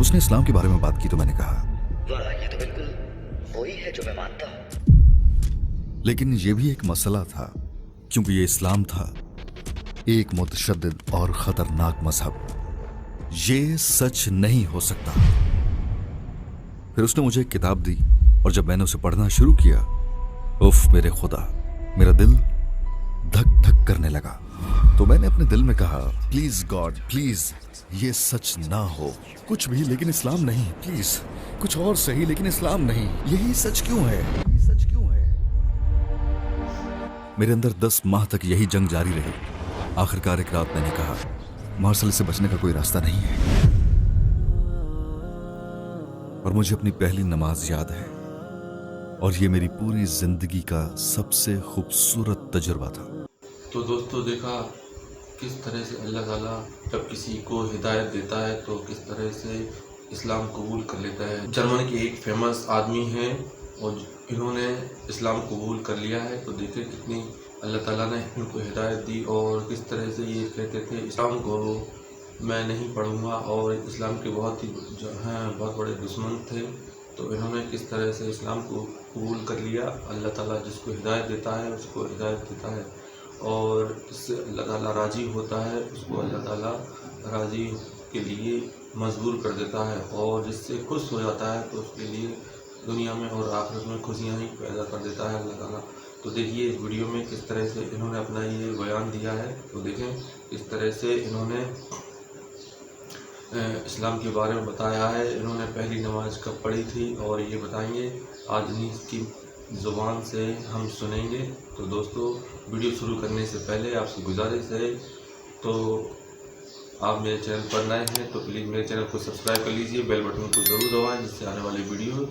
उसने इस्लाम के बारे में बात की तो मैंने कहा, वाह, ये तो बिल्कुल वही है जो मैं मानता हूँ। लेकिन ये भी एक मसला था, क्योंकि ये इस्लाम था, एक मुतशद्दिद और खतरनाक मजहब। ये सच नहीं हो सकता। फिर उसने मुझे एक किताब दी और जब मैंने उसे पढ़ना शुरू किया, उफ मेरे खुदा, मेरा दिल धक धक करने लगा। तो मैंने अपने दिल में कहा, प्लीज गॉड, प्लीज ये सच ना हो, कुछ भी लेकिन इस्लाम नहीं, प्लीज कुछ और सही लेकिन इस्लाम नहीं। यही सच क्यों है? सच क्यों है? मेरे अंदर 10 माह तक यही जंग जारी रही। आखिरकार एक रात मैंने कहा, मार्शल से बचने का कोई रास्ता नहीं है। और मुझे अपनी पहली नमाज याद है, और ये मेरी पूरी जिंदगी का सबसे खूबसूरत तजुर्बा था। तो दोस्तों देखा किस तरह से अल्लाह ताला जब किसी को हिदायत देता है तो किस तरह से इस्लाम कबूल कर लेता है। जर्मनी के एक फेमस आदमी हैं और इन्होंने इस्लाम कबूल कर लिया है। तो देखिए कितनी अल्लाह ताला ने इनको हिदायत दी और किस तरह से ये कहते थे इस्लाम को मैं नहीं पढ़ूंगा, और इस्लाम के बहुत ही जो हैं बहुत बड़े दुश्मन थे। तो इन्होंने किस तरह से इस्लाम को कबूल कर लिया। अल्लाह ताला जिसको हिदायत देता है उसको हिदायत देता है, और इससे अल्लाह ताला राज़ी होता है उसको अल्लाह ताला राज़ी के लिए मजबूर कर देता है, और जिससे खुश हो जाता है तो उसके लिए दुनिया में और आखिरत में खुशियाँ ही पैदा कर देता है अल्लाह ताला। तो देखिए इस वीडियो में किस तरह से इन्होंने अपना ये बयान दिया है। तो देखें किस तरह से इन्होंने इस्लाम के बारे में बताया है। इन्होंने पहली नमाज कब पढ़ी थी और ये बताएंगे, आज इन्हीं की ज़ुबान से हम सुनेंगे। तो दोस्तों वीडियो शुरू करने से पहले आपसे गुजारिश है, तो आप मेरे चैनल पर नए हैं तो प्लीज़ मेरे चैनल को सब्सक्राइब कर लीजिए, बेल बटन को ज़रूर दबाएं जिससे आने वाली वीडियो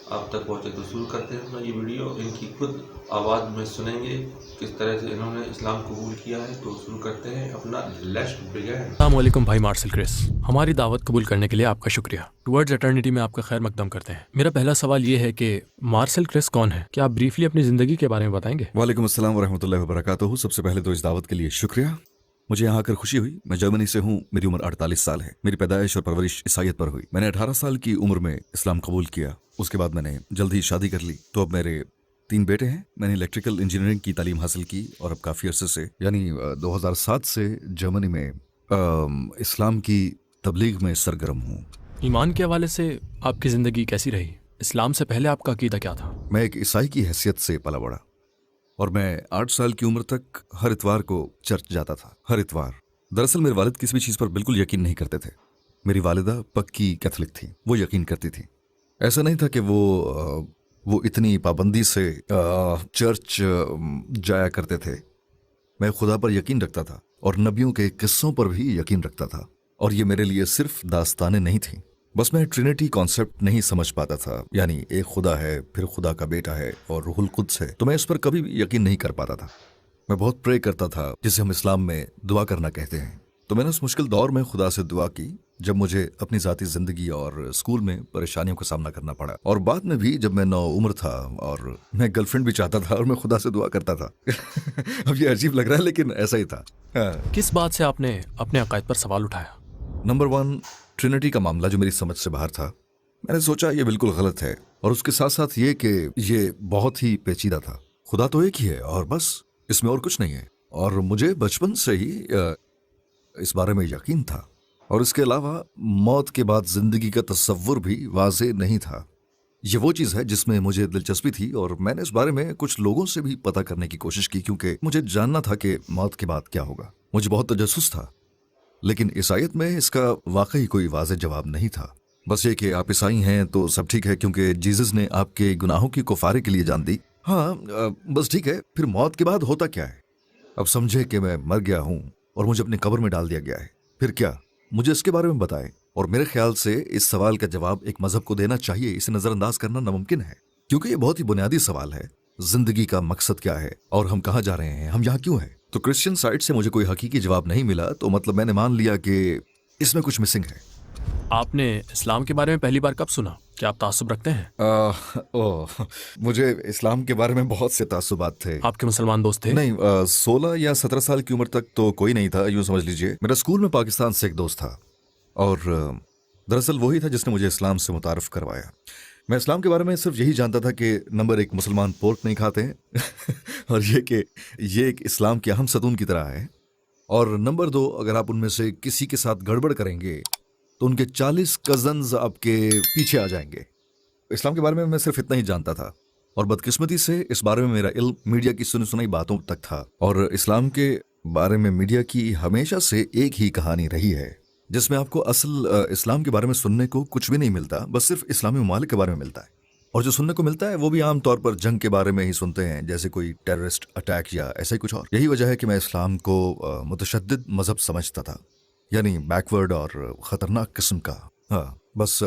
आप तक पहुँचे। तो शुरू करते हैं अपना ये वीडियो, इनकी खुद आवाज़ में सुनेंगे किस तरह से इन्होंने इस्लाम कबूल किया है। तो शुरू करते हैं अपना लेट्स बिगिन। अस्सलाम वालेकुम भाई मार्शल क्रिस, हमारी दावत कबूल करने के लिए आपका शुक्रिया। टुवर्ड्स एटर्निटी में आपका खैर मकदम करते हैं। मेरा पहला सवाल ये है कि मार्शल क्रिस कौन है? क्या आप ब्रीफली अपनी ज़िंदगी के बारे में बताएंगे? वालेकुम अस्सलाम वरहमतुल्लाहि वबरकातुहू। सबसे पहले तो इस दावत के लिए शुक्रिया। मुझे यहाँ आकर खुशी हुई। मैं जर्मनी से हूँ, मेरी उम्र 48 साल है। मेरी पैदाइश और परवरिश ईसाईयत पर हुई। मैंने 18 साल की उम्र में इस्लाम कबूल किया। उसके बाद मैंने जल्द ही शादी कर ली। तो अब मेरे 3 बेटे हैं। मैंने इलेक्ट्रिकल इंजीनियरिंग की तालीम हासिल की और अब काफ़ी अरसे से यानी 2007 से जर्मनी में इस्लाम की तबलीग में सरगर्म हूँ। ईमान के हवाले से आपकी ज़िंदगी कैसी रही? इस्लाम से पहले आपका अकीदा क्या था? मैं एक ईसाई की हैसियत से पला बड़ा और मैं 8 साल की उम्र तक हर इतवार को चर्च जाता था। हर इतवार। दरअसल मेरे वालिद किसी भी चीज़ पर बिल्कुल यकीन नहीं करते थे। मेरी वालिदा पक्की कैथोलिक थी, वो यकीन करती थी। ऐसा नहीं था कि वो इतनी पाबंदी से चर्च जाया करते थे। मैं खुदा पर यकीन रखता था और नबियों के किस्सों पर भी यकीन रखता था, और ये मेरे लिए सिर्फ दास्तानें नहीं थी। बस मैं ट्रिनिटी कॉन्सेप्ट नहीं समझ पाता था, यानी एक खुदा है, फिर खुदा का बेटा है और रूहुल कुद्स है। तो मैं इस पर कभी भी यकीन नहीं कर पाता था। मैं बहुत प्रे करता था, जिसे हम इस्लाम में दुआ करना कहते हैं। तो मैंने उस मुश्किल दौर में खुदा से दुआ की जब मुझे अपनी ज़ाती ज़िंदगी और स्कूल में परेशानियों का सामना करना पड़ा, और बाद में भी जब मैं 9 उम्र था और मैं गर्लफ्रेंड भी चाहता था और मैं खुदा से दुआ करता था। अब ये अजीब लग रहा है लेकिन ऐसा ही था। हाँ। किस बात से आपने अपने अकायद पर सवाल उठाया? नंबर 1, ट्रिनिटी का मामला जो मेरी समझ से बाहर था। मैंने सोचा ये बिल्कुल गलत है, और उसके साथ साथ ये कि ये बहुत ही पेचीदा था। खुदा तो एक ही है और बस, इसमें और कुछ नहीं है। और मुझे बचपन से ही इस बारे में यकीन था, और इसके अलावा मौत के बाद जिंदगी का तस्वुर भी वाज़ेह नहीं था। ये वो चीज़ है जिसमें मुझे दिलचस्पी थी, और मैंने इस बारे में कुछ लोगों से भी पता करने की कोशिश की, क्योंकि मुझे जानना था कि मौत के बाद क्या होगा। मुझे बहुत तजस्सुस था, लेकिन ईसाईयत में इसका वाकई कोई वाज़ेह जवाब नहीं था। बस ये कि आप ईसाई हैं तो सब ठीक है, क्योंकि जीसस ने आपके गुनाहों की कुफारे के लिए जान दी। हाँ, बस ठीक है। फिर मौत के बाद होता क्या है? अब समझे कि मैं मर गया हूँ और मुझे अपनी कब्र में डाल दिया गया है। फिर क्या? मुझे इसके बारे में बताएं। और मेरे ख्याल से इस सवाल का जवाब एक मजहब को देना चाहिए। इसे नजरअंदाज करना नामुमकिन है, क्योंकि ये बहुत ही बुनियादी सवाल है। जिंदगी का मकसद क्या है और हम कहाँ जा रहे हैं, हम यहाँ क्यों हैं? तो क्रिश्चियन साइड से मुझे कोई हकीकी जवाब नहीं मिला, तो मतलब मैंने मान लिया कि इसमें कुछ मिसिंग है। आपने इस्लाम के बारे में पहली बार कब सुना? क्या आप तासुब रखते हैं? मुझे इस्लाम के बारे में बहुत से तासुबात थे। आपके मुसलमान दोस्त थे? नहीं, 16 या 17 साल की उम्र तक तो कोई नहीं था, यूँ समझ लीजिए। मेरा स्कूल में पाकिस्तान से एक दोस्त था, और दरअसल वही था जिसने मुझे इस्लाम से मुतारफ़ करवाया। मैं इस्लाम के बारे में सिर्फ यही जानता था कि नंबर 1 मुसलमान पोर्क नहीं खाते हैं और ये कि ये एक इस्लाम के अहम सतून की तरह है, और नंबर 2 अगर आप उनमें से किसी के साथ गड़बड़ करेंगे तो उनके 40 कज़न्स आपके पीछे आ जाएंगे। इस्लाम के बारे में मैं सिर्फ इतना ही जानता था, और बदकिस्मती से इस बारे में मेरा इल्म मीडिया की सुनी सुनाई बातों तक था। और इस्लाम के बारे में मीडिया की हमेशा से एक ही कहानी रही है, जिसमें आपको असल इस्लाम के बारे में सुनने को कुछ भी नहीं मिलता, बस सिर्फ इस्लामी ममालिक के बारे में मिलता है। और जो सुनने को मिलता है वो भी आम तौर पर जंग के बारे में ही सुनते हैं, जैसे कोई टेररिस्ट अटैक या ऐसा ही कुछ और। यही वजह है कि मैं इस्लाम को मुतशद्दिद मजहब समझता था, यानी बैकवर्ड और ख़तरनाक किस्म का। हाँ, बस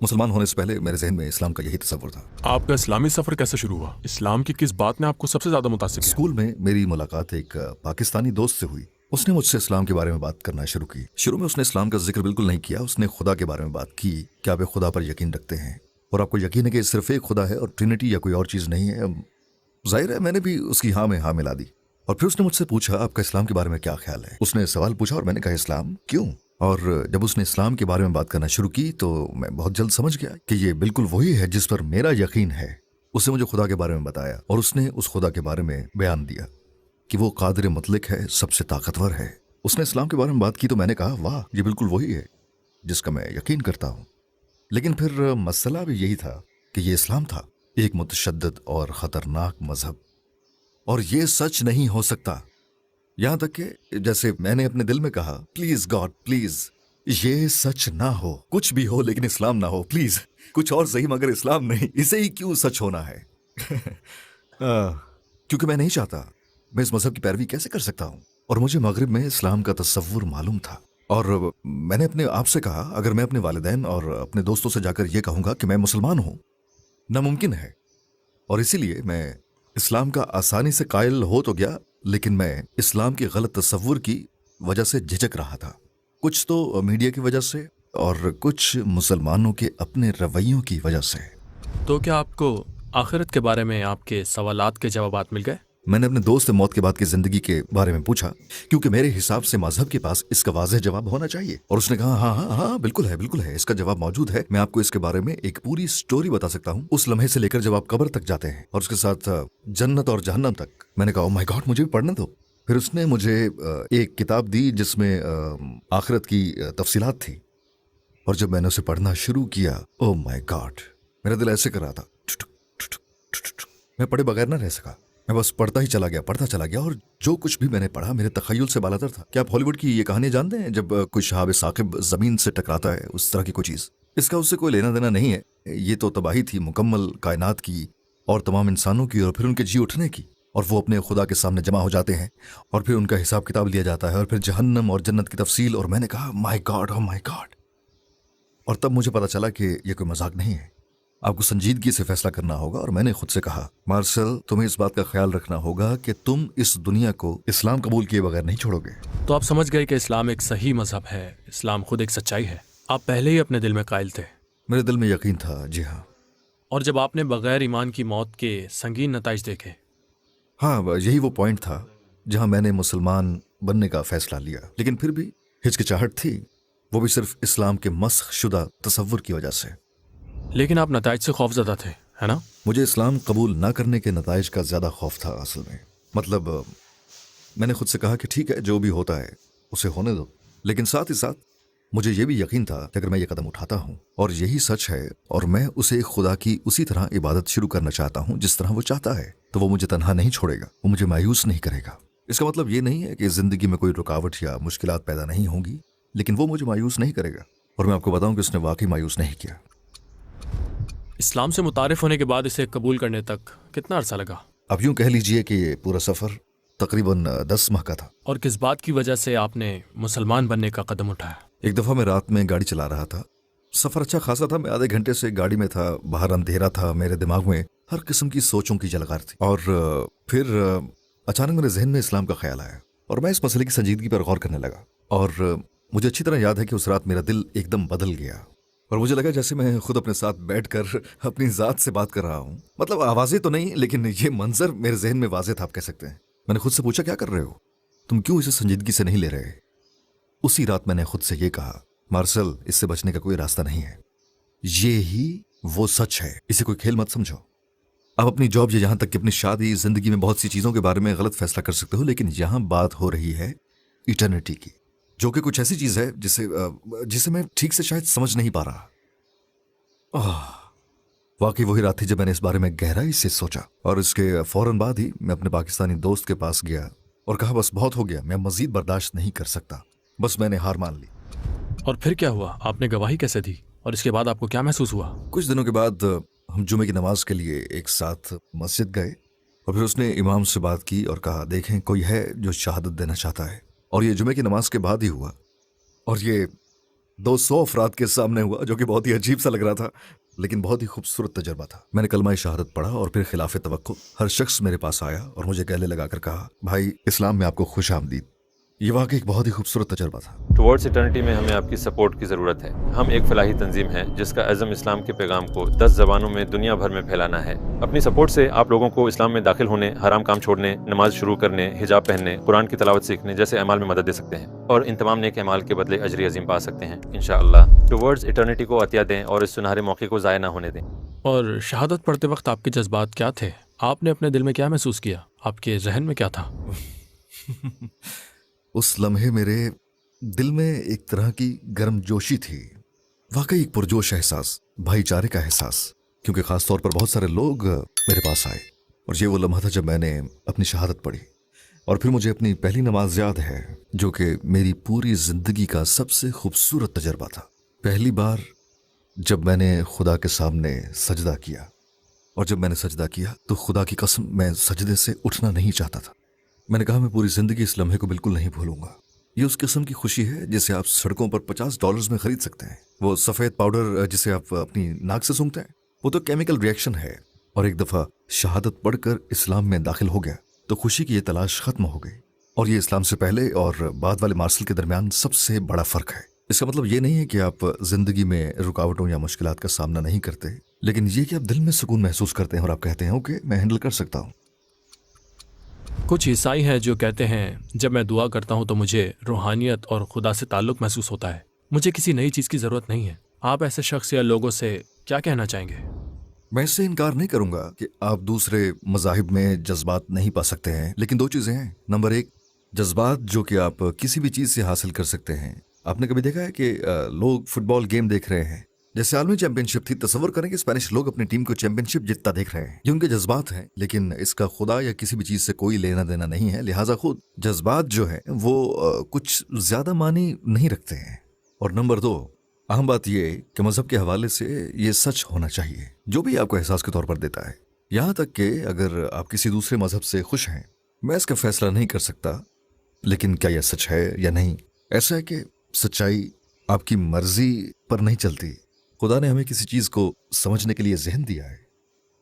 मुसलमान होने से पहले मेरे जहन में इस्लाम का यही तस्वुर था। आपका इस्लामी सफर कैसे शुरू हुआ? इस्लाम की किस बात ने आपको सबसे ज्यादा मुतासिर किया? स्कूल में मेरी मुलाकात एक पाकिस्तानी दोस्त से हुई। उसने मुझसे इस्लाम के बारे में बात करना शुरू की। शुरू में उसने इस्लाम का जिक्र बिल्कुल नहीं किया, उसने खुदा के बारे में बात की कि आप एक खुदा पर यकीन रखते हैं और आपको यकीन है कि सिर्फ एक खुदा है और ट्रिनिटी या कोई और चीज़ नहीं है। जाहिर है मैंने भी उसकी हाँ में हाँ मिला दी। और फिर उसने मुझसे पूछा आपका इस्लाम के बारे में क्या ख्याल है। उसने सवाल पूछा और मैंने कहा इस्लाम क्यों। और जब उसने इस्लाम के बारे में बात करना शुरू की तो मैं बहुत जल्द समझ गया कि ये बिल्कुल वही है जिस पर मेरा यकीन है। उसने मुझे खुदा के बारे में बताया और उसने उस खुदा के बारे में बयान दिया कि वो कादिर मुतलक है, सबसे ताकतवर है। उसने इस्लाम के बारे में बात की तो मैंने कहा वाह, ये बिल्कुल वही है जिसका मैं यकीन करता हूँ। लेकिन फिर मसला भी यही था कि ये इस्लाम था, एक मुतशद्दिद और ख़तरनाक मजहब, और ये सच नहीं हो सकता। यहाँ तक कि जैसे मैंने अपने दिल में कहा प्लीज गॉड प्लीज ये सच ना हो, कुछ भी हो लेकिन इस्लाम ना हो, प्लीज कुछ और सही मगर इस्लाम नहीं, इसे ही क्यों सच होना है। क्योंकि मैं नहीं चाहता, मैं इस मजहब की पैरवी कैसे कर सकता हूँ। और मुझे मगरिब में इस्लाम का तसव्वुर मालूम था, और मैंने अपने आप से कहा अगर मैं अपने वालिदैन और अपने दोस्तों से जाकर यह कहूँगा कि मैं मुसलमान हूँ, नामुमकिन है। और इसीलिए मैं इस्लाम का आसानी से कायल हो तो गया, लेकिन मैं इस्लाम के गलत तस्वुर की वजह से झिझक रहा था, कुछ तो मीडिया की वजह से और कुछ मुसलमानों के अपने रवैयों की वजह से। तो क्या आपको आखिरत के बारे में आपके सवालात के जवाबात मिल गए? मैंने अपने दोस्त से मौत के बाद की जिंदगी के बारे में पूछा, क्योंकि मेरे हिसाब से मजहब के पास इसका वाज़ेह जवाब होना चाहिए। और उसने कहा हाँ हाँ हाँ बिल्कुल है, इसका जवाब मौजूद है। मैं आपको इसके बारे में एक पूरी स्टोरी बता सकता हूँ, उस लम्हे से लेकर जब आप कब्र तक जाते हैं और उसके साथ जन्नत और जहन्नम तक। मैंने कहा ओह माय गॉड, मुझे भी पढ़ने दो। फिर उसने मुझे एक किताब दी जिसमें आखिरत की तफसीलात थी, और जब मैंने उसे पढ़ना शुरू किया, ओह माय गॉड, मेरा दिल ऐसे कर रहा था, मैं पढ़े बगैर ना रह सका। मैं बस पढ़ता चला गया, और जो कुछ भी मैंने पढ़ा मेरे तखय्युल से बालातर था। क्या आप हॉलीवुड की ये कहानी जानते हैं जब कोई शहाब साकिब जमीन से टकराता है, उस तरह की कोई चीज़। इसका उससे कोई लेना देना नहीं है, ये तो तबाही थी मुकम्मल कायनात की और तमाम इंसानों की, और फिर उनके जी उठने की, और वो अपने खुदा के सामने जमा हो जाते हैं और फिर उनका हिसाब किताब लिया जाता है, और फिर जहन्नम और जन्नत की तफसील। और मैंने कहा my God, oh my God. और तब मुझे पता चला कि ये कोई मजाक नहीं है, आपको संजीदगी से फैसला करना होगा। और मैंने खुद से कहा मार्शल, तुम्हें इस बात का ख्याल रखना होगा कि तुम इस दुनिया को इस्लाम कबूल किए बगैर नहीं छोड़ोगे। तो आप समझ गए कि इस्लाम एक सही मजहब है, इस्लाम खुद एक सच्चाई है। आप पहले ही अपने दिल में कायल थे। मेरे दिल में यकीन था, जी हाँ। और जब आपने बगैर ईमान की मौत के संगीन नताइज देखे? हाँ, यही वो पॉइंट था जहां मैंने मुसलमान बनने का फैसला लिया, लेकिन फिर भी हिचकिचाहट थी, वो भी सिर्फ इस्लाम के मस्ख शुदा तसव्वुर की वजह से। लेकिन आप नताइज से खौफजदा थे, है ना? मुझे इस्लाम कबूल ना करने के नताइज का ज़्यादा खौफ था असल में। मतलब मैंने खुद से कहा कि ठीक है, जो भी होता है उसे होने दो, लेकिन साथ ही साथ मुझे ये भी यकीन था कि अगर मैं ये कदम उठाता हूँ और यही सच है और मैं उसे खुदा की उसी तरह इबादत शुरू करना चाहता हूँ जिस तरह वो चाहता है, तो वो मुझे तन्हा नहीं छोड़ेगा, वो मुझे मायूस नहीं करेगा। इसका मतलब ये नहीं है कि ज़िंदगी में कोई रुकावट या मुश्किलात पैदा नहीं होंगी, लेकिन वो मुझे मायूस नहीं करेगा। और मैं आपको बताऊं कि उसने वाकई मायूस नहीं किया। इस्लाम से मुतारिफ होने के बाद इसे कबूल करने तक कितना अरसा लगा? अब यूं कह लीजिए कि ये पूरा सफ़र तकरीबन 10 माह का था। और किस बात की वजह से आपने मुसलमान बनने का कदम उठाया? एक दफ़ा मैं रात में गाड़ी चला रहा था, सफ़र अच्छा खासा था, मैं आधे घंटे से गाड़ी में था, बाहर अंधेरा था, मेरे दिमाग में हर किस्म की सोचों की झलकार थी। और फिर अचानक मेरे जहन में इस्लाम का ख्याल आया और मैं इस मसले की संजीदगी पर गौर करने लगा। और मुझे अच्छी तरह याद है कि उस रात मेरा दिल एकदम बदल गया और मुझे लगा जैसे मैं खुद अपने साथ बैठकर अपनी ज़ात से बात कर रहा हूँ। मतलब आवाज़ें तो नहीं, लेकिन ये मंजर मेरे जहन में वाज़ेह था, आप कह सकते हैं। मैंने खुद से पूछा क्या कर रहे हो, तुम क्यों इसे संजीदगी से नहीं ले रहे? उसी रात मैंने खुद से ये कहा मार्शल, इससे बचने का कोई रास्ता नहीं है। ये ही वो सच है, इसे कोई खेल मत समझो। आप अपनी जॉब या यहां तक कि अपनी शादी, जिंदगी में बहुत सी चीजों के बारे में गलत फैसला कर सकते हो, लेकिन यहां बात हो रही है इटर्निटी की, जो कि कुछ ऐसी चीज है जिसे मैं ठीक से शायद समझ नहीं पा रहा। वाकई वही रात थी जब मैंने इस बारे में गहराई से सोचा, और इसके फौरन बाद ही मैं अपने पाकिस्तानी दोस्त के पास गया और कहा बस बहुत हो गया, मैं मजीद बर्दाश्त नहीं कर सकता, बस मैंने हार मान ली। और फिर क्या हुआ? आपने गवाही कैसे दी और इसके बाद आपको क्या महसूस हुआ? कुछ दिनों के बाद हम जुमे की नमाज के लिए एक साथ मस्जिद गए, और फिर उसने इमाम से बात की और कहा देखें कोई है जो शहादत देना चाहता है। और ये जुमे की नमाज के बाद ही हुआ, और ये 200 अफराद के सामने हुआ, जो कि बहुत ही अजीब सा लग रहा था, लेकिन बहुत ही खूबसूरत तजर्बा था। मैंने कलमा शहादत पढ़ा और फिर खिलाफ तवक्को हर शख्स मेरे पास आया और मुझे गले लगाकर कहा भाई इस्लाम में आपको खुश आमदीद। ये वाकई एक बहुत ही खूबसूरत तजर्बा था। टुवर्ड्स इटर्निटी में हमें आपकी सपोर्ट की ज़रूरत है। हम एक फलाही तंजीम है जिसका अज़म इस्लाम के पैगाम को 10 ज़बानों में दुनिया भर में फैलाना है। अपनी सपोर्ट से आप लोगों को इस्लाम में दाखिल होने, हराम काम छोड़ने, नमाज शुरू करने, हिजाब पहनने, कुरान की तलावत सीखने जैसे अमाल में मदद दे सकते हैं, और इन तमाम नेक अमाल के बदले अजर अजीम पा सकते हैं इंशाअल्लाह। टुवर्ड्स इटर्निटी को अतिया दें और इस सुनहरे मौके को ज़ाया ना होने दें। और शहादत पढ़ते वक्त आपके जज्बात क्या थे? आपने अपने दिल में क्या महसूस किया? आपके जहन में क्या था? उस लम्हे मेरे दिल में एक तरह की गर्मजोशी थी, वाकई एक पुरजोश एहसास, भाईचारे का एहसास, क्योंकि खास तौर पर बहुत सारे लोग मेरे पास आए। और ये वो लम्हा था जब मैंने अपनी शहादत पढ़ी, और फिर मुझे अपनी पहली नमाज याद है, जो कि मेरी पूरी जिंदगी का सबसे खूबसूरत तजर्बा था। पहली बार जब मैंने खुदा के सामने सजदा किया, और जब मैंने सजदा किया तो खुदा की कसम मैं सजदे से उठना नहीं चाहता था। मैंने कहा मैं पूरी जिंदगी इस लम्हे को बिल्कुल नहीं भूलूंगा। ये उस किस्म की खुशी है जिसे आप सड़कों पर $50 में खरीद सकते हैं। वो सफेद पाउडर जिसे आप अपनी नाक से सूंघते हैं, वो तो केमिकल रिएक्शन है। और एक दफा शहादत पढ़कर इस्लाम में दाखिल हो गया तो खुशी की ये तलाश खत्म हो गई। और ये इस्लाम से पहले और बाद वाले मार्शल के दरमियान सबसे बड़ा फर्क है। इसका मतलब ये नहीं है कि आप जिंदगी में रुकावटों या मुश्किलात का सामना नहीं करते, लेकिन ये कि आप दिल में सुकून महसूस करते हैं और आप कहते हैं ओके मैं हैंडल कर सकता हूँ। कुछ ईसाई हैं जो कहते हैं जब मैं दुआ करता हूं तो मुझे रूहानियत और खुदा से ताल्लुक महसूस होता है, मुझे किसी नई चीज़ की ज़रूरत नहीं है। आप ऐसे शख्स या लोगों से क्या कहना चाहेंगे? मैं इससे इनकार नहीं करूंगा कि आप दूसरे मज़ाहिब में जज्बात नहीं पा सकते हैं, लेकिन दो चीज़ें हैं। नंबर एक, जज्बात जो कि आप किसी भी चीज़ से हासिल कर सकते हैं। आपने कभी देखा है कि लोग फुटबॉल गेम देख रहे हैं, जैसे आलमी चैंपियनशिप थी, तसव्वुर करें कि स्पेनिश लोग अपनी टीम को चैंपियनशिप जीतता देख रहे हैं। ये उनके जज्बात हैं, लेकिन इसका खुदा या किसी भी चीज से कोई लेना देना नहीं है। लिहाजा खुद जज्बात जो है वो कुछ ज्यादा मानी नहीं रखते हैं। और नंबर दो, अहम बात ये कि मजहब के हवाले से ये सच होना चाहिए जो भी आपको एहसास के तौर पर देता है। यहाँ तक कि अगर आप किसी दूसरे मजहब से खुश हैं, मैं इसका फैसला नहीं कर सकता, लेकिन क्या यह सच है या नहीं, ऐसा है कि सच्चाई आपकी मर्जी पर नहीं चलती। खुदा ने हमें किसी चीज को समझने के लिए जहन दिया है,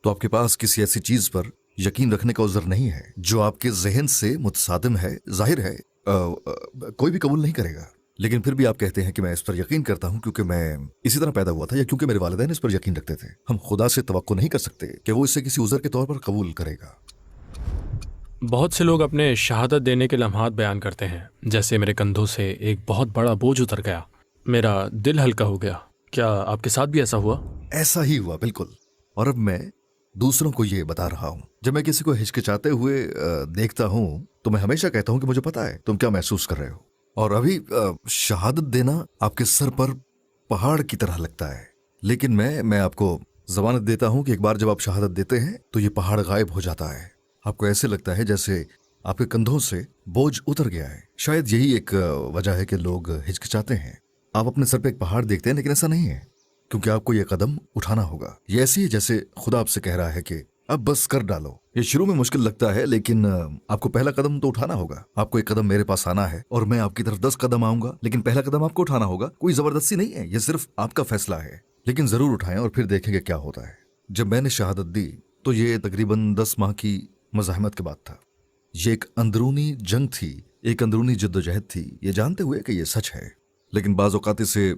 तो आपके पास किसी ऐसी चीज पर यकीन रखने का उज़र नहीं है जो आपके जहन से मुतसादिम है। जाहिर है कोई भी कबूल नहीं करेगा, लेकिन फिर भी आप कहते हैं कि मैं इस पर यकीन करता हूं क्योंकि मैं इसी तरह पैदा हुआ था या क्योंकि मेरे वालिदैन इस पर यकीन रखते थे। हम खुदा से तवक्को नहीं कर सकते कि वो इसे किसी उज़र के तौर पर कबूल करेगा। बहुत से लोग अपने शहादत देने के लम्हात बयान करते हैं, जैसे मेरे कंधों से एक बहुत बड़ा बोझ उतर गया, मेरा दिल हल्का हो गया। क्या आपके साथ भी ऐसा हुआ? ऐसा ही हुआ, बिल्कुल। और अब मैं दूसरों को ये बता रहा हूँ। जब मैं किसी को हिचकिचाते हुए देखता हूँ तो मैं हमेशा कहता हूँ कि मुझे पता है तुम क्या महसूस कर रहे हो। और अभी शहादत देना आपके सर पर पहाड़ की तरह लगता है, लेकिन मैं आपको जमानत देता हूँ कि एक बार जब आप शहादत देते हैं तो ये पहाड़ गायब हो जाता है। आपको ऐसे लगता है जैसे आपके कंधों से बोझ उतर गया है। शायद यही एक वजह है कि लोग हिचकिचाते हैं। आप अपने सर पे एक पहाड़ देखते हैं, लेकिन ऐसा नहीं है, क्योंकि आपको ये कदम उठाना होगा। ये ऐसी है जैसे खुदा आपसे कह रहा है कि अब बस कर डालो। ये शुरू में मुश्किल लगता है, लेकिन आपको पहला कदम तो उठाना होगा। आपको एक कदम मेरे पास आना है और मैं आपकी तरफ 10 कदम आऊंगा, लेकिन पहला कदम आपको उठाना होगा। कोई जबरदस्ती नहीं है, ये सिर्फ आपका फैसला है, लेकिन जरूर उठाएं और फिर देखेंगे क्या होता है। जब मैंने शहादत दी तो ये तकरीबन 10 माह की मज़ाहमत के बाद था। ये एक अंदरूनी जंग थी, एक अंदरूनी जद्दोजहद थी, ये जानते हुए कि ये सच है, लेकिन बाज़ औक़ात इसे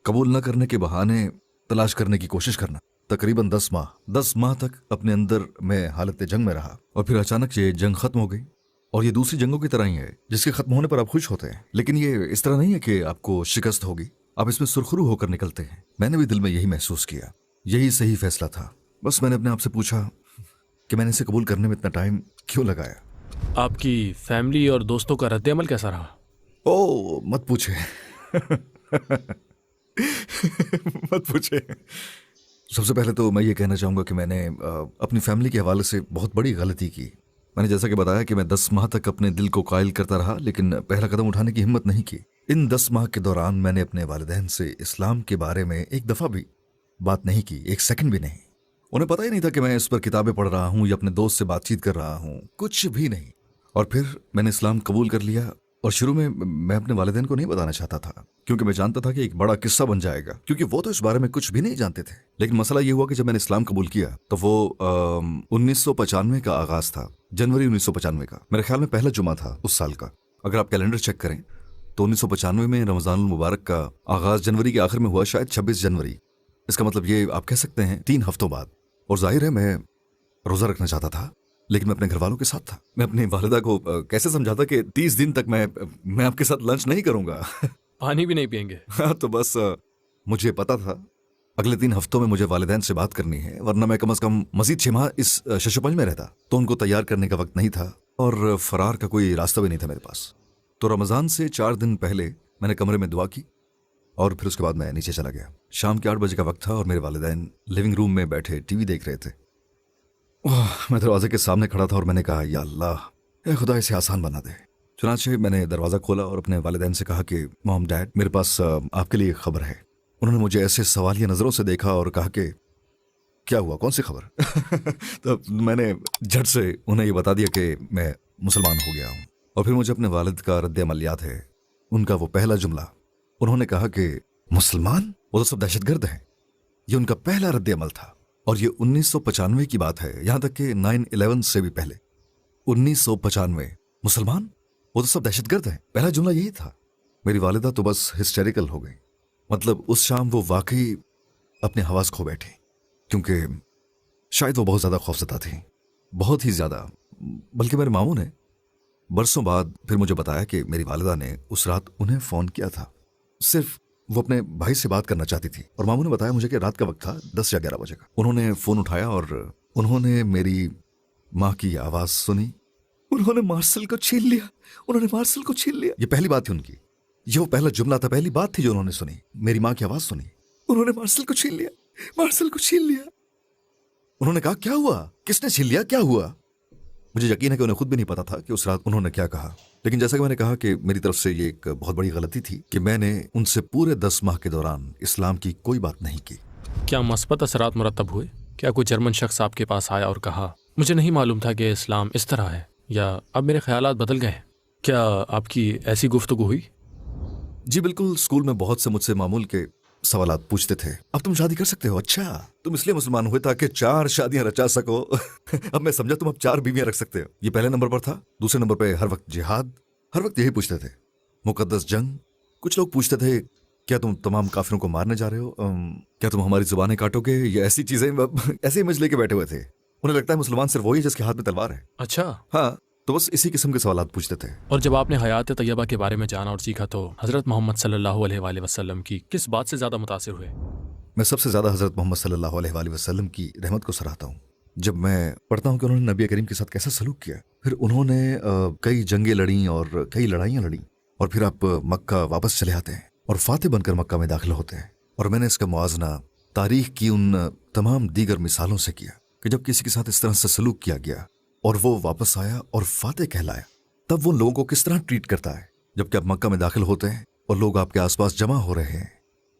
कबूल न करने के बहाने तलाश करने की कोशिश करना। तकरीबन 10 माह तक अपने अंदर मैं हालत जंग में रहा, और फिर अचानक ये जंग खत्म हो गई। और ये दूसरी जंगों की तरह ही है जिसके खत्म होने पर आप खुश होते हैं, लेकिन ये इस तरह नहीं है कि आपको शिकस्त होगी। आप इसमें सुरखरू होकर निकलते हैं। मैंने भी दिल में यही महसूस किया, यही सही फैसला था। बस मैंने अपने आप से पूछा कि मैंने इसे कबूल करने में इतना टाइम क्यों लगाया। आपकी फैमिली और दोस्तों का रद्द-ए-अमल कैसा रहा? ओ मत पूछे मत पूछे। सबसे पहले तो मैं ये कहना चाहूँगा कि मैंने अपनी फैमिली के हवाले से बहुत बड़ी गलती की। मैंने जैसा कि बताया कि मैं 10 माह तक अपने दिल को कायल करता रहा, लेकिन पहला कदम उठाने की हिम्मत नहीं की। इन 10 माह के दौरान मैंने अपने वालिदैन से इस्लाम के बारे में एक दफ़ा भी बात नहीं की, एक सेकंड भी नहीं। उन्हें पता ही नहीं था कि मैं इस पर किताबें पढ़ रहा हूँ या अपने दोस्त से बातचीत कर रहा हूँ, कुछ भी नहीं। और फिर मैंने इस्लाम कबूल कर लिया। और शुरू में मैं अपने वालिदैन को नहीं बताना चाहता था, क्योंकि मैं जानता था कि एक बड़ा किस्सा बन जाएगा, क्योंकि वो तो इस बारे में कुछ भी नहीं जानते थे। लेकिन मसला ये हुआ कि जब मैंने इस्लाम कबूल किया तो वो 1995 का आगाज था, जनवरी 1995 का। मेरे ख्याल में पहला जुमा था उस साल का। अगर आप कैलेंडर चेक करें तो 1995 में रमजानुल मुबारक का आगाज जनवरी के आखिर में हुआ, शायद 26 जनवरी। इसका मतलब ये आप कह सकते हैं 3 हफ्तों बाद। और जाहिर है मैं रोजा रखना चाहता था, लेकिन मैं अपने घर वालों के साथ था। मैं अपनी वालिदा को कैसे समझाता कि 30 दिन तक मैं आपके साथ लंच नहीं करूंगा पानी भी नहीं पिएंगे? हाँ, तो बस मुझे पता था अगले 3 हफ्तों में मुझे वालिदैन से बात करनी है, वरना मैं कम से कम मजीद 6 माह इस शशुपंज में रहता। तो उनको तैयार करने का वक्त नहीं था और फरार का कोई रास्ता भी नहीं था मेरे पास। तो रमज़ान से 4 दिन पहले मैंने कमरे में दुआ की और फिर उसके बाद मैं नीचे चला गया। शाम के 8 बजे का वक्त था और मेरे वालिदैन लिविंग रूम में बैठे टीवी देख रहे थे। मैं दरवाजे के सामने खड़ा था और मैंने कहा, या अल्लाह, ए खुदा इसे आसान बना दे। चुनांचे मैंने दरवाज़ा खोला और अपने वालिदैन से कहा कि मॉम डैड, मेरे पास आपके लिए एक खबर है। उन्होंने मुझे ऐसे सवालिया नज़रों से देखा और कहा कि क्या हुआ, कौन सी खबर तो मैंने झट से उन्हें ये बता दिया कि मैं मुसलमान हो गया हूँ। और फिर मुझे अपने वालिद का रद्द अमल याद है। उनका वो पहला जुमला, उन्होंने कहा कि मुसलमान, वो तो सब दहशतगर्द हैं। ये उनका पहला रद्द अमल था। और ये 1995 की बात है, यहां तक कि 9/11 से भी पहले। 1995, मुसलमान, वो तो सब दहशतगर्द हैं। पहला जुमला यही था। मेरी वालिदा तो बस हिस्टेरिकल हो गई। मतलब उस शाम वो वाकई अपने हवास खो बैठी, क्योंकि शायद वो बहुत ज्यादा खौफजदा थी, बहुत ही ज्यादा। बल्कि मेरे मामू ने बरसों बाद फिर मुझे बताया कि मेरी वालिदा ने उस रात उन्हें फोन किया था। सिर्फ वो अपने भाई से बात करना चाहती थी। और मामू ने बताया मुझे कि रात का वक्त था, 10 या 11 बजे का। उन्होंने फोन उठाया और उन्होंने मेरी माँ की आवाज सुनी। उन्होंने मार्शल को छीन लिया, उन्होंने मार्शल को छीन लिया। ये पहली बात थी उनकी, ये वो पहला जुमला था, पहली बात थी जो उन्होंने सुनी, मेरी माँ की आवाज सुनी। उन्होंने मार्शल को छीन लिया, मार्शल को छीन लिया। उन्होंने कहा, क्या हुआ, किसने छीन लिया, क्या हुआ? मुझे यकीन है कि उन्हें खुद भी नहीं पता था कि उस रात उन्होंने क्या कहा। लेकिन जैसा कि मैंने कहा कि मेरी तरफ से ये एक बहुत बड़ी गलती थी कि मैंने उनसे पूरे 10 माह के दौरान इस्लाम की कोई बात नहीं की। क्या मस्बत असरात मुरतब हुए? क्या कोई जर्मन शख्स आपके पास आया और कहा, मुझे नहीं मालूम था कि इस्लाम इस तरह है, या अब मेरे ख्यालात बदल गए हैं? क्या आपकी ऐसी गुफ्तगू हुई? जी बिल्कुल। स्कूल में बहुत से मुझसे मामूल के सवालात पूछते थे। अब तुम शादी कर सकते हो? अच्छा, तुम इसलिए मुसलमान हुए ताकि 4 शादियां रचा सको अब मैं समझा तुम अब 4 बीवियां रख सकते हो। ये पहले नंबर पर था। दूसरे नंबर पे हर वक्त जिहाद, हर वक्त यही पूछते थे, मुकद्दस जंग। कुछ लोग पूछते थे, क्या तुम तमाम काफिरों को मारने जा रहे हो? क्या तुम हमारी जुबानें काटोगे? ये ऐसी चीजें ऐसे इमेज लेके बैठे हुए थे। उन्हें लगता है मुसलमान सिर्फ वही है जिसके हाथ में तलवार है। अच्छा। हाँ, तो बस इसी किस्म के सवालात पूछते थे। और जब आपने हयात तैयबा के बारे में जाना और सीखा तो हज़रत मोहम्मद सल्लल्लाहु अलैहि वसल्लम की किस बात से ज़्यादा मुतासिर हुए? मैं सबसे ज़्यादा हज़रत मोहम्मद सल्लल्लाहु अलैहि वसल्लम की रहमत को सराहता हूँ। जब मैं पढ़ता हूँ कि उन्होंने नबी करीम के साथ कैसा सलूक किया, फिर उन्होंने कई जंगें लड़ी और कई लड़ाइयाँ लड़ी, और फिर आप मक्का वापस चले आते हैं और फातिह बनकर मक्का में दाखिल होते हैं। और मैंने इसका मुआजना तारीख की उन तमाम दीगर मिसालों से किया कि जब किसी के साथ इस तरह से सलूक किया गया और वो वापस आया और फातिह कहलाया, तब वो लोगों को किस तरह ट्रीट करता है। जबकि आप मक्का में दाखिल होते हैं और लोग आपके आसपास जमा हो रहे हैं,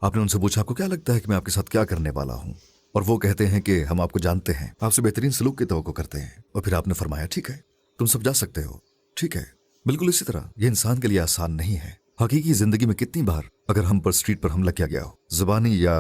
आपने उनसे पूछा, आपको क्या लगता है कि मैं आपके साथ क्या करने वाला हूँ? और वो कहते हैं कि हम आपको जानते हैं, आपसे बेहतरीन सलूक की तवक्को करते हैं। और फिर आपने फरमाया, ठीक है, तुम सब जा सकते हो। ठीक है, बिल्कुल इसी तरह ये इंसान के लिए आसान नहीं है। हकीकी जिंदगी में कितनी बार अगर हम पर स्ट्रीट पर हमला किया गया हो, जुबानी या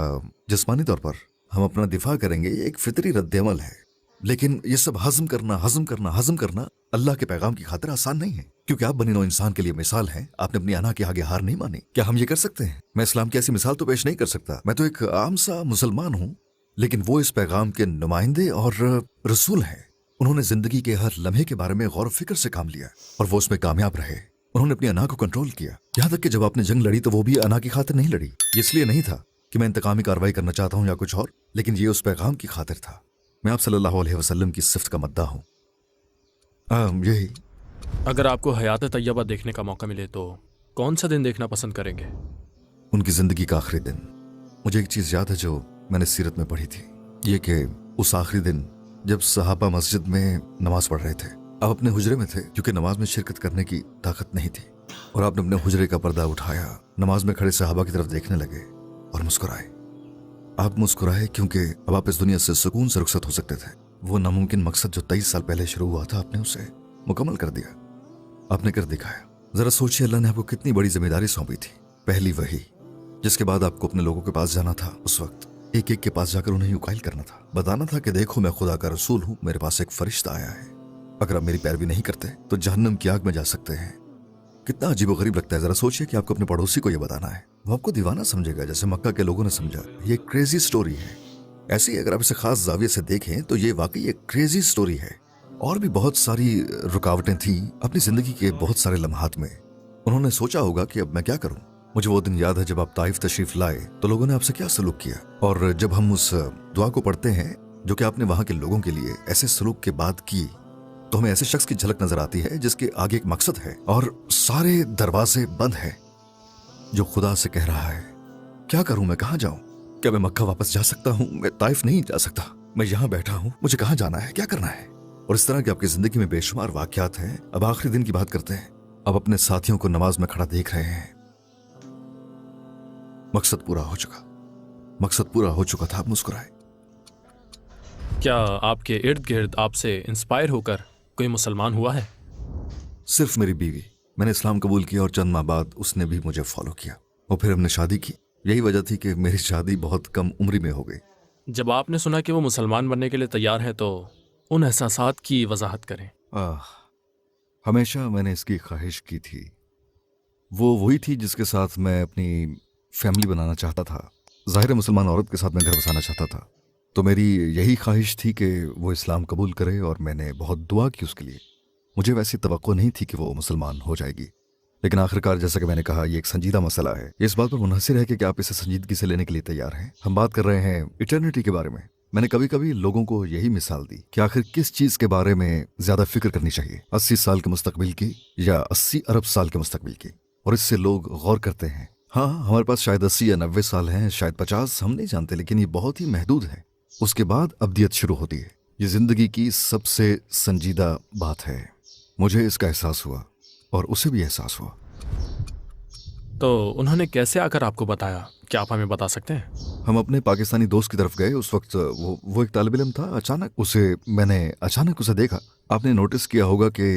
जिस्मानी तौर पर हम अपना दिफा करेंगे, ये एक फितरी रद्द-ए-अमल है। लेकिन ये सब हजम करना अल्लाह के पैगाम की खातिर आसान नहीं है, क्योंकि आप बनी नौ इंसान के लिए मिसाल हैं। आपने अपनी अना के आगे हार नहीं मानी। क्या हम ये कर सकते हैं? मैं इस्लाम की ऐसी मिसाल तो पेश नहीं कर सकता। मैं तो एक आम सा मुसलमान हूँ, लेकिन वो इस पैगाम के नुमाइंदे और रसूल हैं। उन्होंने जिंदगी के हर लम्हे के बारे में गौर फिक्र से काम लिया और वो उसमें कामयाब रहे। उन्होंने अपनी अना को कंट्रोल किया। यहाँ तक कि जब आपने जंग लड़ी तो वो भी अना की खातिर नहीं लड़ी। ये इसलिए नहीं था कि मैं इंतकामी कार्रवाई करना चाहता हूँ या कुछ और, लेकिन ये उस पैगाम की खातिर था। मैं आप सल्लल्लाहु अलैहि वसल्लम की सिफ्त का मद्दा हूँ। यही। अगर आपको हयात तैयबा देखने का मौका मिले तो कौन सा दिन देखना पसंद करेंगे? उनकी जिंदगी का आखिरी दिन। मुझे एक चीज याद है जो मैंने सीरत में पढ़ी थी, ये कि उस आखिरी दिन जब सहाबा मस्जिद में नमाज पढ़ रहे थे, आप अपने हुजरे में थे क्योंकि नमाज में शिरकत करने की ताकत नहीं थी, और आपने अपने हुजरे का पर्दा उठाया, नमाज में खड़े सहाबा की तरफ देखने लगे और मुस्कुराए। आप मुस्कुराए क्योंकि अब आप इस दुनिया से सुकून से रुखसत हो सकते थे। वो नामुमकिन मकसद जो 23 साल पहले शुरू हुआ था, आपने उसे मुकम्मल कर दिया, आपने कर दिखाया। जरा सोचिए, अल्लाह ने आपको कितनी बड़ी जिम्मेदारी सौंपी थी। पहली वही जिसके बाद आपको अपने लोगों के पास जाना था, उस वक्त एक एक के पास जाकर उन्हें युकाइल करना था, बताना था कि देखो मैं खुदा का रसूल हूं, मेरे पास एक फरिश्ता आया है, अगर आप मेरी पैरवी नहीं करते तो जहन्नम की आग में जा सकते हैं। कितना अजीब गरीब लगता है। जरा सोचिए कि आपको अपने पड़ोसी को यह बताना है, वो आपको दीवाना समझेगा जैसे मक्का के लोगों ने समझा। ये क्रेजी स्टोरी है। ऐसी अगर आप इसे खास जाविये से देखें तो ये वाकई एक क्रेजी स्टोरी है। और भी बहुत सारी रुकावटें थी अपनी जिंदगी के बहुत सारे लम्हात में। उन्होंने सोचा होगा कि अब मैं क्या करूं। मुझे वो दिन याद है जब आप ताइफ तशरीफ लाए तो लोगों ने आपसे क्या सलूक किया, और जब हम उस दुआ को पढ़ते हैं जो कि आपने वहां के लोगों के लिए ऐसे सलूक के बाद की, तो हमें ऐसे शख्स की झलक नजर आती है जिसके आगे एक मकसद है और सारे दरवाजे बंद हैं, जो खुदा से कह रहा है क्या करूं, मैं कहां जाऊं, क्या मैं मक्का वापस जा सकता हूं, मैं ताइफ नहीं जा सकता, मैं यहां बैठा हूं, मुझे कहां जाना है, क्या करना है। और इस तरह की आपकी जिंदगी में बेशुमार वाकयात हैं। अब आखिरी दिन की बात करते हैं। अब अपने साथियों को नमाज में खड़ा देख रहे हैं। मकसद पूरा हो चुका, मकसद पूरा हो चुका था। आप मुस्कुराए। क्या आपके इर्द गिर्द आपसे इंस्पायर होकर कोई मुसलमान हुआ है? सिर्फ मेरी बीवी। मैंने इस्लाम कबूल किया और चंद माह बाद उसने भी मुझे फॉलो किया और फिर हमने शादी की। यही वजह थी कि मेरी शादी बहुत कम उम्र में हो गई। जब आपने सुना कि वो मुसलमान बनने के लिए तैयार है तो उन एहसासात की वजाहत करें। हमेशा मैंने इसकी ख्वाहिश की थी। वो वही थी जिसके साथ मैं अपनी फैमिली बनाना चाहता था। ज़ाहिर है मुसलमान औरत के साथ मैं घर बसाना चाहता था, तो मेरी यही ख्वाहिश थी कि वो इस्लाम कबूल करे और मैंने बहुत दुआ की उसके लिए। मुझे वैसी तवक्को नहीं थी कि वो मुसलमान हो जाएगी, लेकिन आखिरकार जैसा कि मैंने कहा ये एक संजीदा मसला है। ये इस बात पर मुनहसिर है कि आप इसे संजीदगी से लेने के लिए तैयार हैं। हम बात कर रहे हैं इटर्निटी के बारे में। मैंने कभी कभी लोगों को यही मिसाल दी कि आखिर किस चीज़ के बारे में ज़्यादा फिक्र करनी चाहिए, 80 साल के मुस्तकबिल की या 80 अरब साल के मुस्तकबिल की। और इससे लोग गौर करते हैं। हाँ, हमारे पास शायद 80 या 90 साल हैं, शायद 50, हम नहीं जानते, लेकिन ये बहुत ही महदूद है। उसके बाद अब्दियत शुरू होती है। ये जिंदगी की सबसे संजीदा बात है। मुझे इसका एहसास हुआ और उसे भी एहसास हुआ। तो उन्होंने कैसे आकर आपको बताया? क्या आप हमें बता सकते हैं? हम अपने पाकिस्तानी दोस्त की तरफ गए। उस वक्त वो एक तालिब इल्म था। मैंने अचानक उसे देखा। आपने नोटिस किया होगा कि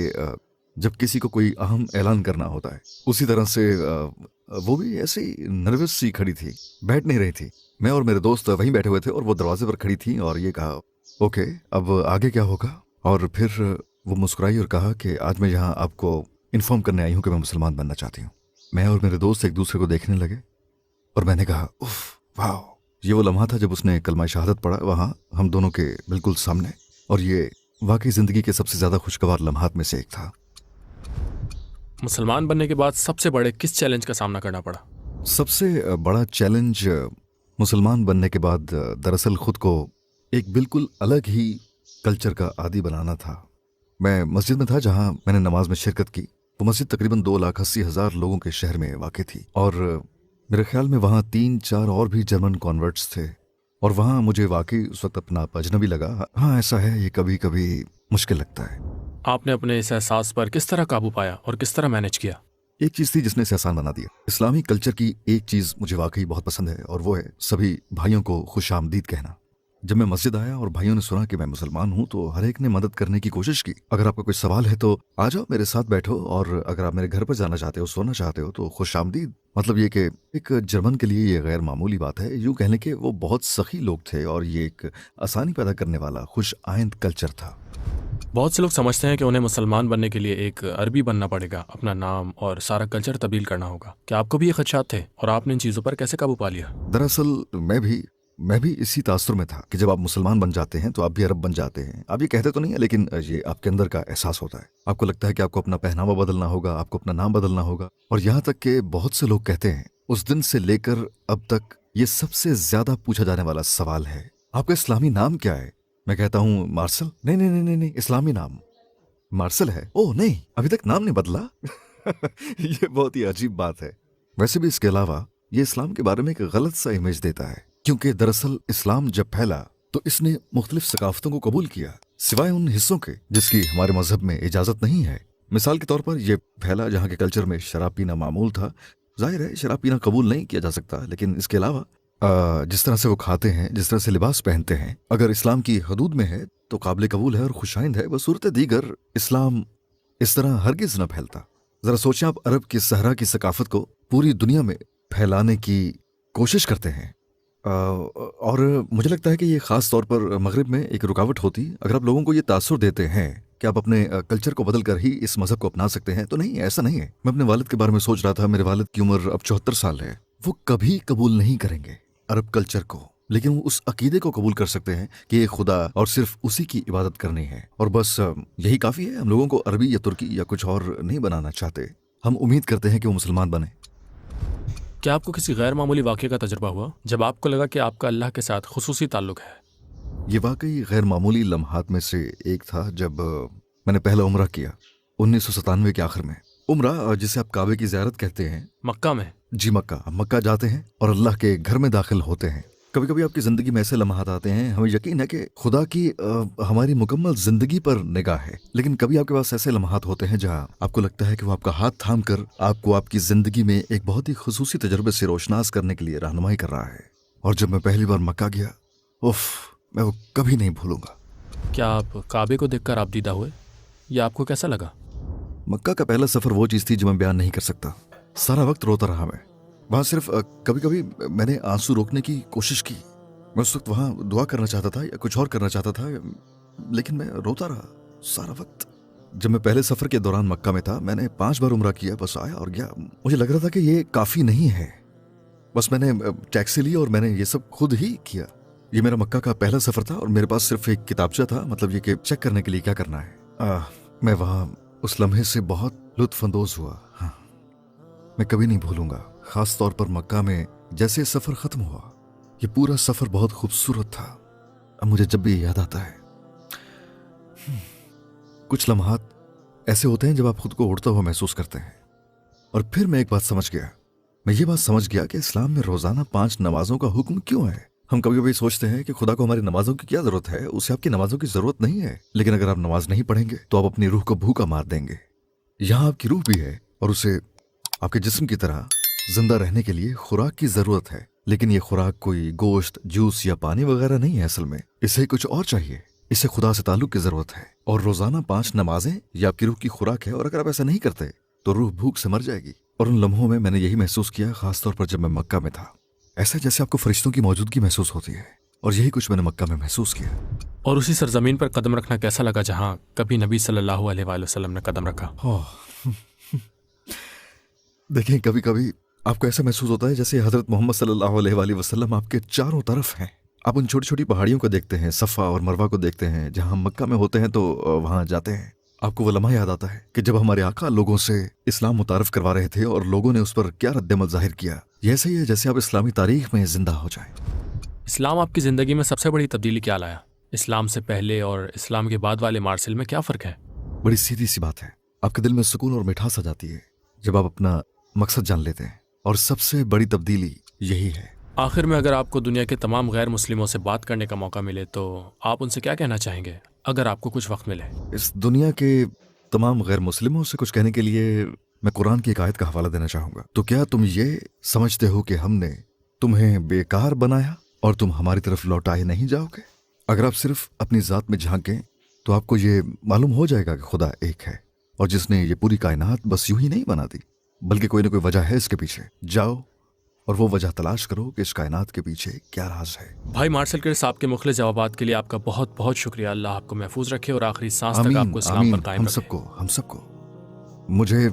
जब किसी को कोई अहम ऐलान करना होता है, उसी तरह से वो भी ऐसे ही नर्वस सी खड़ी थी, बैठ नहीं रही थी। मैं और मेरे दोस्त वहीं बैठे हुए थे और वो दरवाजे पर खड़ी थी और ये कहा, ओके अब आगे क्या होगा। और फिर वो मुस्कुराई और कहा कि आज मैं यहाँ आपको इन्फॉर्म करने आई हूँ कि मैं मुसलमान बनना चाहती हूँ। मैं और मेरे दोस्त एक दूसरे को देखने लगे और मैंने कहा, उफ वाह। ये वो लम्हा था जब उसने कलमा शहादत पढ़ा, वहाँ हम दोनों के बिल्कुल सामने, और ये वाकई जिंदगी के सबसे ज्यादा खुशगवार लम्हात में से एक था। मुसलमान बनने के बाद सबसे बड़े किस चैलेंज का सामना करना पड़ा? सबसे बड़ा चैलेंज मुसलमान बनने के बाद दरअसल खुद को एक बिल्कुल अलग ही कल्चर का आदी बनाना था। मैं मस्जिद में था जहां मैंने नमाज में शिरकत की। वो मस्जिद तकरीबन 2,80,000 लोगों के शहर में वाक़ थी और मेरे ख्याल में वहाँ 3-4 और भी जर्मन कॉन्वर्ट्स थे और वहाँ मुझे वाकई उस वक्त अपना अजनबी लगा। हाँ, ऐसा है, ये कभी कभी मुश्किल लगता है। आपने अपने इस एहसास पर किस तरह काबू पाया और किस तरह मैनेज किया? एक चीज़ थी जिसने इसे आसान बना दिया। इस्लामी कल्चर की एक चीज़ मुझे वाकई बहुत पसंद है और वो है सभी भाइयों को खुश आमदीद कहना। जब मैं मस्जिद आया और भाइयों ने सुना कि मैं मुसलमान हूं तो हर एक ने मदद करने की कोशिश की। अगर आपका कोई सवाल है तो आ जाओ, मेरे साथ बैठो, और अगर आप मेरे घर पर जाना चाहते हो, सोना चाहते हो तो खुश आमदीद। मतलब ये कि एक जर्मन के लिए ये गैर मामूली बात है। यूँ कहने के वो बहुत सखी लोग थे और ये एक आसानी पैदा करने वाला खुश आइंद कल्चर था। बहुत से लोग समझते हैं कि उन्हें मुसलमान बनने के लिए एक अरबी बनना पड़ेगा, अपना नाम और सारा कल्चर तब्दील करना होगा। क्या आपको भी ये खदशात थे और आपने इन चीज़ों पर कैसे काबू पा लिया? दरअसल मैं भी मैं भी इसी तासुर में था कि जब आप मुसलमान बन जाते हैं तो आप भी अरब बन जाते हैं। आप ये कहते तो नहीं है, लेकिन ये आपके अंदर का एहसास होता है। आपको लगता है कि आपको अपना पहनावा बदलना होगा, आपको अपना नाम बदलना होगा। और यहाँ तक कि बहुत से लोग कहते हैं उस दिन से लेकर अब तक ये सबसे ज्यादा पूछा जाने वाला सवाल है, आपका इस्लामी नाम क्या है? मैं कहता हूँ मार्शल। नहीं नहीं नहीं नहीं नहीं, इस्लामी नाम मार्शल है। ओह नहीं, अभी तक नाम नहीं बदला। ये बहुत ही अजीब बात है। वैसे भी इसके अलावा ये इस्लाम के बारे में एक गलत सा इमेज देता है, क्योंकि दरअसल इस्लाम जब फैला तो इसने मुख्तलिफ सकाफतों को कबूल किया, सिवाय उन हिस्सों के जिसकी हमारे मजहब में इजाजत नहीं है। मिसाल के तौर पर यह फैला जहाँ के कल्चर में शराब पीना मामूल था। जाहिर है शराब पीना कबूल नहीं किया जा सकता, लेकिन इसके अलावा जिस तरह से वो खाते हैं, जिस तरह से लिबास पहनते हैं, अगर इस्लाम की हदूद में है तो काबिल कबूल है और खुशाइंद है। बसूरत दीगर इस्लाम इस तरह हरगिज न फैलता। जरा सोचें, आप अरब की सहरा की सकाफत को पूरी दुनिया में फैलाने की कोशिश करते हैं, और मुझे लगता है कि ये खास तौर पर मगरिब में एक रुकावट होती अगर आप लोगों को ये तासुर देते हैं कि आप अपने कल्चर को बदल कर ही इस मजहब को अपना सकते हैं। तो नहीं, ऐसा नहीं है। मैं अपने वालिद के बारे में सोच रहा था। मेरे वालिद की उम्र अब 74 साल है। वो कभी कबूल नहीं करेंगे अरब कल्चर को, लेकिन वो उस अकीदे को कबूल कर सकते हैं कि ये खुदा और सिर्फ उसी की इबादत करनी है, और बस यही काफी है। हम लोगों को अरबी या तुर्की या कुछ और नहीं बनाना चाहते। हम उम्मीद करते हैं कि वो मुसलमान बने। क्या आपको किसी गैर मामूली वाक़े का तजुर्बा हुआ जब आपको लगा कि आपका अल्लाह के साथ खुसूसी ताल्लुक है? ये वाकई गैर मामूली लम्हात में से एक था जब मैंने पहला उम्रा किया 1997 के आखिर में। उम्रा जिसे आप काबे की ज़ियारत कहते हैं। मक्का में? जी मक्का। हम मक्का जाते हैं और अल्लाह के घर में दाखिल होते हैं। कभी कभी आपकी ज़िंदगी में ऐसे लम्हात आते हैं, हमें यकीन है कि खुदा की हमारी मुकम्मल ज़िंदगी पर निगाह है, लेकिन कभी आपके पास ऐसे लम्हात होते हैं जहाँ आपको लगता है कि वो आपका हाथ थाम कर आपको आपकी ज़िंदगी में एक बहुत ही खुसूसी तजर्बे से रोशनास करने के लिए रहनुमाई कर रहा है। और जब मैं पहली बार मक्का गया, उफ, मैं वो कभी नहीं भूलूंगा। क्या आप काबे को देखकर आप दीदा हुए, या आपको कैसा लगा? मक्का का पहला सफ़र वो चीज़ थी जो मैं बयान नहीं कर सकता। सारा वक्त रोता रहा मैं वहाँ। सिर्फ कभी कभी मैंने आंसू रोकने की कोशिश की। मैं उस वक्त वहाँ दुआ करना चाहता था या कुछ और करना चाहता था, लेकिन मैं रोता रहा सारा वक्त। जब मैं पहले सफ़र के दौरान मक्का में था, मैंने 5 बार उम्रा किया, बस आया और गया। मुझे लग रहा था कि ये काफ़ी नहीं है। बस मैंने टैक्सी ली और मैंने ये सब खुद ही किया। ये मेरा मक्का का पहला सफ़र था और मेरे पास सिर्फ एक किताबचा था, मतलब ये कि चेक करने के लिए क्या करना है। मैं वहाँ उस लम्हे से बहुत लुत्फ़अंदोज़ हुआ। हाँ, मैं कभी नहीं भूलूंगा, खास तौर पर मक्का में जैसे सफ़र ख़त्म हुआ। ये पूरा सफ़र बहुत खूबसूरत था। अब मुझे जब भी याद आता है, कुछ लम्हात ऐसे होते हैं जब आप खुद को उड़ता हुआ महसूस करते हैं। और फिर मैं एक बात समझ गया। मैं ये बात समझ गया कि इस्लाम में रोज़ाना 5 नमाजों का हुक्म क्यों है। हम कभी कभी सोचते हैं कि खुदा को हमारी नमाजों की क्या ज़रूरत है, उसे आपकी नमाजों की ज़रूरत नहीं है। लेकिन अगर आप नमाज नहीं पढ़ेंगे तो आप अपनी रूह को भूखा मार देंगे। यहाँ आपकी रूह भी है और उसे आपके जिस्म की तरह जिंदा रहने के लिए खुराक की जरूरत है। लेकिन ये खुराक कोई गोश्त, जूस या पानी वगैरह नहीं है। असल में इसे कुछ और चाहिए। इसे खुदा से ताल्लुक की जरूरत है। और रोजाना 5 नमाजें ये आपकी रूह की खुराक है। और अगर आप ऐसा नहीं करते तो रूह भूख से मर जाएगी। और उन लम्हों में मैंने यही महसूस किया, खासतौर पर जब मैं मक्का में था। ऐसा जैसे आपको फरिश्तों की मौजूदगी महसूस होती है, और यही कुछ मैंने मक्का में महसूस किया। और उसी सरजमीन पर कदम रखना कैसा लगा जहाँ कभी नबी सल्लल्लाहु अलैहि वसल्लम ने कदम रखा? देखें, कभी कभी आपको ऐसा महसूस होता है जैसे हजरत मोहम्मद सल्लल्लाहु अलैहि वसल्लम आपके चारों तरफ हैं। आप उन छोटी छोटी पहाड़ियों को देखते हैं, सफ़ा और मरवा को देखते हैं। जहाँ हम मक्का में होते हैं तो वहाँ जाते हैं, आपको वो लम्हा याद आता है कि जब हमारे आका लोगों से इस्लाम मुतारफ करवा रहे थे और लोगों ने उस पर क्या रद्दमल जाहिर किया। ये ऐसा ही है जैसे आप इस्लामी तारीख में जिंदा हो जाए। इस्लाम आपकी ज़िंदगी में सबसे बड़ी तब्दीली क्या लाया? इस्लाम से पहले और इस्लाम के बाद वाले मार्शल में क्या फ़र्क है? बड़ी सीधी सी बात है। आपके दिल में सुकून और मिठास आ जाती है जब आप अपना मकसद जान लेते हैं। और सबसे बड़ी तब्दीली यही है। आखिर में अगर आपको दुनिया के तमाम गैर मुस्लिमों से बात करने का मौका मिले तो आप उनसे क्या कहना चाहेंगे, अगर आपको कुछ वक्त मिले? इस दुनिया के तमाम गैर मुस्लिमों से कुछ कहने के लिए मैं कुरान की एक आयत का हवाला देना चाहूँगा। तो क्या तुम ये समझते हो कि हमने तुम्हें बेकार बनाया और तुम हमारी तरफ लौटाए नहीं जाओगे? अगर आप सिर्फ अपनी ज़ात में झांकें तो आपको ये मालूम हो जाएगा कि खुदा एक है, और जिसने ये पूरी कायनात बस यूं ही नहीं बना दी, बल्कि कोई ना कोई वजह है इसके पीछे। जाओ और वो वजह तलाश करो कि इस कायनात के पीछे क्या राज है। भाई मार्शल किर्स, आपके मुखलिस जवाबात के लिए आपका बहुत बहुत शुक्रिया। अल्लाह आपको महफूज रखे और आखिरी सांस तक आपको इस्लाम पर कायम रखे। हम सबको मुझे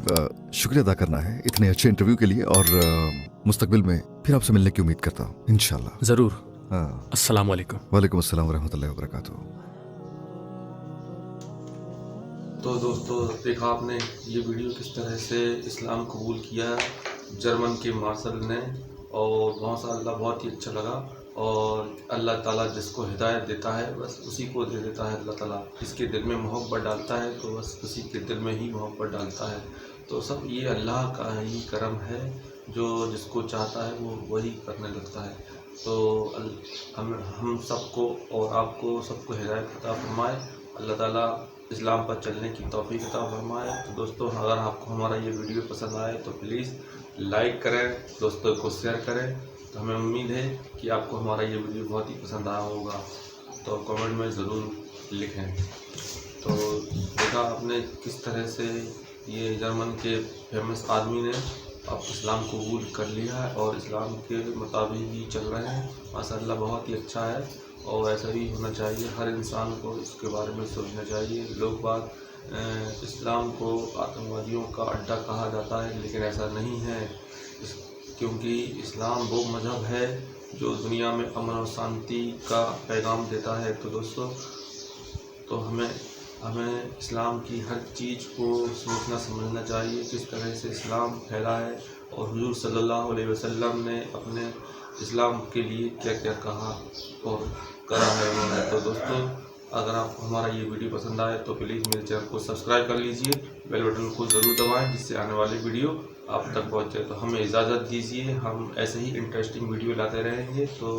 शुक्रिया अदा करना है इतने अच्छे इंटरव्यू के लिए, और मुस्तकबिल में फिर आपसे मिलने की उम्मीद करता हूँ इंशाल्लाह। ज़रूर। हाँ अस्सलाम वालेकुम। वालेकुम अस्सलाम वरहमतुल्लाहि वबरकातुहू। तो दोस्तों देखा आपने ये वीडियो किस तरह से इस्लाम कबूल किया जर्मन के मार्शल ने, और माशाअल्लाह बहुत ही अच्छा लगा। और अल्लाह ताला जिसको हिदायत देता है बस उसी को दे देता है अल्लाह ताला। जिसके दिल में मोहब्बत डालता है तो बस उसी के दिल में ही मोहब्बत डालता है। तो सब ये अल्लाह का ही करम है, जो जिसको चाहता है वो वही करने लगता है। तो हम सबको और आपको सबको हिदायत अता फरमाए, अल्लाह ताला इस्लाम पर चलने की तौफीक अता फरमाए। तो दोस्तों अगर आपको हमारा ये वीडियो पसंद आए तो प्लीज़ लाइक करें, दोस्तों को शेयर करें। तो हमें उम्मीद है कि आपको हमारा ये वीडियो बहुत ही पसंद आया होगा, तो कमेंट में ज़रूर लिखें। तो देखा आपने किस तरह से ये जर्मन के फेमस आदमी ने अब इस्लाम कबूल कर लिया है और इस्लाम के मुताबिक ही चल रहे हैं। माशाअल्लाह बहुत ही अच्छा है और ऐसा ही होना चाहिए। हर इंसान को इसके बारे में सोचना चाहिए। लोग बात इस्लाम को आतंकवादियों का अड्डा कहा जाता है, लेकिन ऐसा नहीं है, क्योंकि इस्लाम वो मज़हब है जो दुनिया में अमन और शांति का पैगाम देता है। तो दोस्तों तो हमें इस्लाम की हर चीज़ को सोचना समझना चाहिए, किस तरह से इस्लाम फैला है और हुजूर सल्लल्लाहु अलैहि वसल्लम ने अपने इस्लाम के लिए क्या क्या कहा और करा है उन्होंने। तो दोस्तों अगर आपको हमारा ये वीडियो पसंद आए तो प्लीज़ मेरे चैनल को सब्सक्राइब कर लीजिए, बेल बटन को ज़रूर दबाएं, जिससे आने वाले वीडियो आप तक पहुँचे। तो हमें इजाज़त दीजिए, हम ऐसे ही इंटरेस्टिंग वीडियो लाते रहेंगे। तो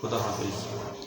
खुदा हाफिज़।